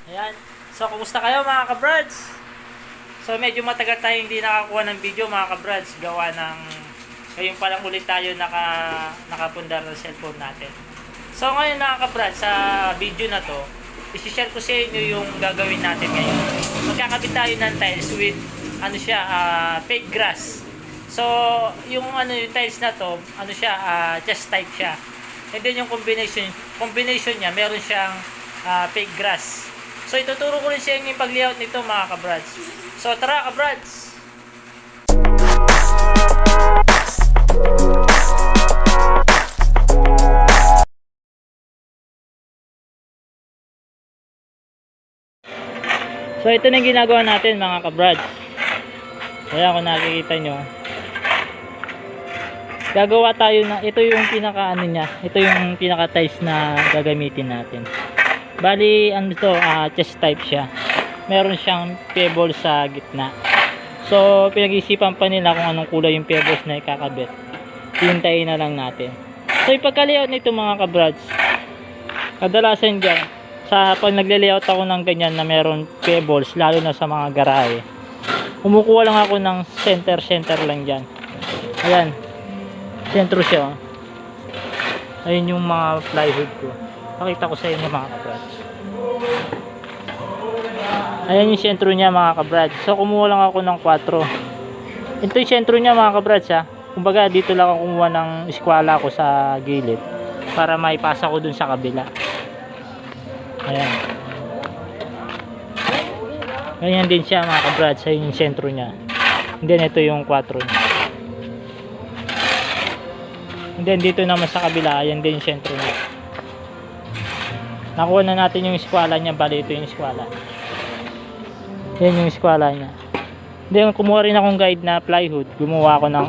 Ayan. So, kumusta kayo mga ka-brads? So, medyo matagal tayo hindi nakakuha ng video mga ka-brads. Gawa ng, ngayon pa lang ulit tayo nakapundar ng cellphone natin. So, ngayon mga ka-brads, sa video na to, isi-share ko sa inyo yung gagawin natin ngayon. Magkakabit tayo ng tiles with, fake grass. So, yung tiles na to, chest type siya. And then yung combination niya, meron siyang fake grass. So, ituturo ko rin sa inyo yung pag-layout nito mga ka-brads. So, tara ka-brads! So, ito na yung ginagawa natin mga ka-brads. Kaya kung nakikita nyo, gagawa tayo na, ito yung ito yung pinaka-tiles na gagamitin natin. Bali, chest type siya. Meron siyang pebble sa gitna. So, pinag-isipan pa nila kung anong kulay yung pebbles na ikakabit. Hintayin na lang natin. So, ipagka-layout nito mga ka-brads, kadalasan dyan, pag nagle-layout ako ng ganyan na meron pebbles, lalo na sa mga garahe, kumukuha lang ako ng center lang dyan. Ayan. Sentro siya. Ayun yung mga plywood ko. Pakita ko sa inyo mga ka-brads. Ayan yung sentro niya mga ka-brads. So kumuha lang ako ng 4. Ito yung sentro niya mga ka-brads ha. Kumbaga dito lang ako kumuha ng eskwala ko sa gilid para maipasa ko dun sa kabila. Ayan. Ganyan din siya mga ka-brads. Ayun yung sentro niya. And then ito yung 4 niya. And then dito naman sa kabila, ayan din yung sentro niya. Nakuha na natin yung eskwala niya. Bali ito yung eskwala. Yan yung eskwala niya. Then kumuha rin akong guide na plywood. Gumawa ako ng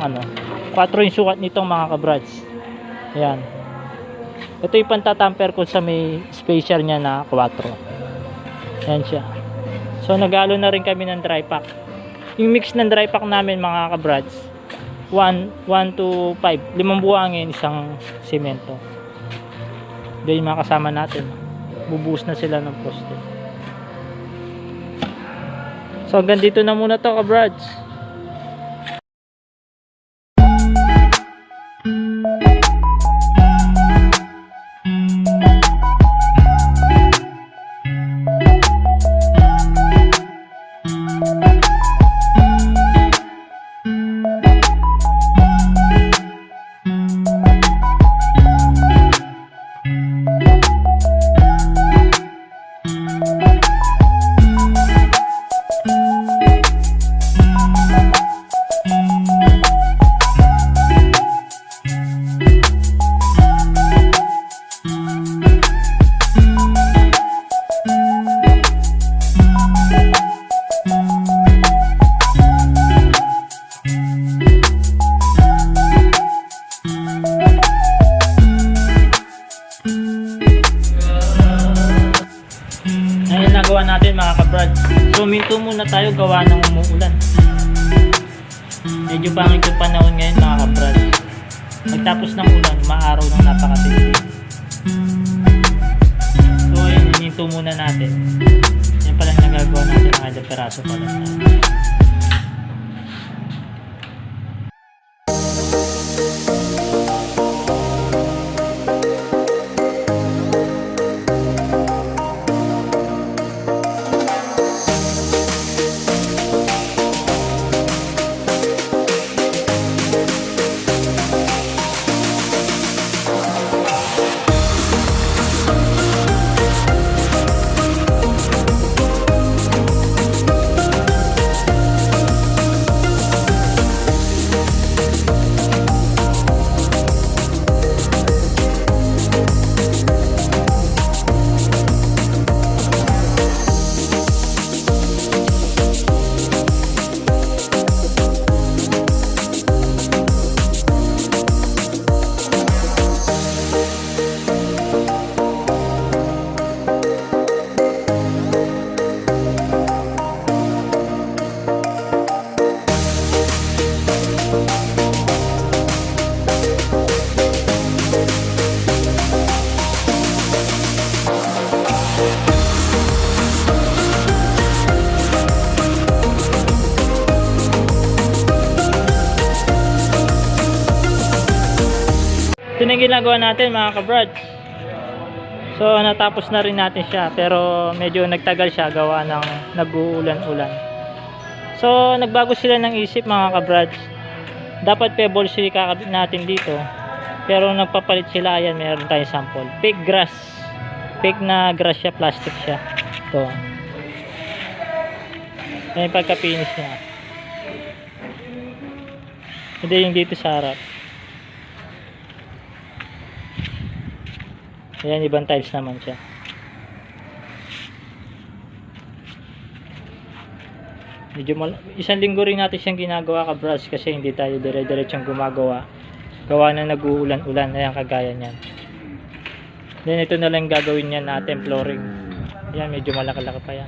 4 yung sukat nitong mga ka-brads. Ayan. Ito yung pantatamper ko sa may spacer niya na 4. Ayan siya. So nagalo na rin kami ng dry pack. Yung mix ng dry pack namin mga ka-brads, 1 to 5. 5 buhangin, isang semento. Then yung mga kasama natin, bubuhos na sila ng poste. So hanggang dito na muna to ka-brads. Nagawa natin mga ka-brads. So minto muna tayo gawa ng umuulan. Medyo pangit yung panahon ngayon mga ka-brads. Pagtapos ng ulan, maaraw ng napakatindi. So ayun, minto muna natin. Yan pala nagagawa natin ng kada peraso pala. Yun ang ginagawa natin mga kabrad. So natapos na rin natin siya, pero medyo nagtagal siya gawa ng nag-uulan-ulan. So nagbago sila ng isip mga kabrad. Dapat pebbles yung kakabit natin dito, pero nagpapalit sila. Ayan, meron tayong sample, fake grass, fake na grass siya, plastic siya. Ito, yan yung pagka-finish niya. Hindi yung dito sa harap. Ayan, ibang tiles naman siya. Medyo isang linggo rin natin siyang ginagawa ka-brush, kasi hindi tayo dire-diretsong gumagawa. Gawa na nag-uulan-ulan. Ayan, kagaya niyan. Then ito na lang gagawin niya natin, flooring. Ayan, medyo malaki-laki pa yan.